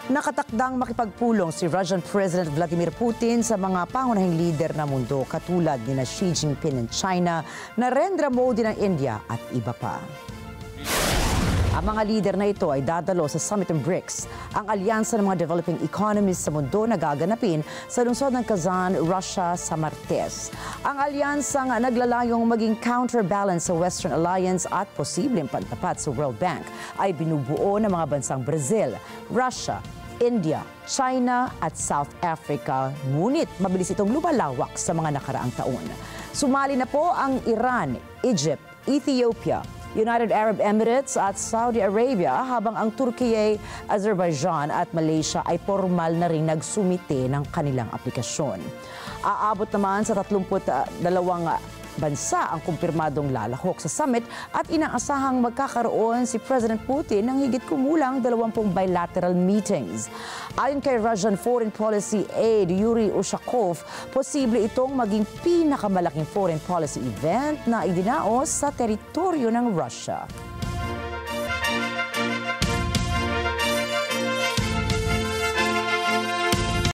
Nakatakdang makipagpulong si Russian President Vladimir Putin sa mga pangunahing lider ng mundo katulad ni Xi Jinping ng China, Narendra Modi ng India at iba pa. Ang mga lider na ito ay dadalo sa Summit ng BRICS, ang alyansa ng mga developing economies sa mundo na gaganapin sa lungsod ng Kazan, Russia sa Martes. Ang alyansang naglalayong maging counterbalance sa Western Alliance at posibleng pantapat sa World Bank ay binubuo ng mga bansang Brazil, Russia, India, China at South Africa. Ngunit mabilis itong lumalawak sa mga nakaraang taon. Sumali na po ang Iran, Egypt, Ethiopia, United Arab Emirates at Saudi Arabia, habang ang Turkiye, Azerbaijan at Malaysia ay formal na rin nagsumite ng kanilang aplikasyon. Aabot naman sa 32 bansa ang kumpirmadong lalahok sa summit at inaasahang magkakaroon si President Putin ng higit kumulang 20 bilateral meetings. Ayon kay Russian Foreign Policy Aide Yuri Ushakov, posible itong maging pinakamalaking foreign policy event na idinaos sa teritoryo ng Russia.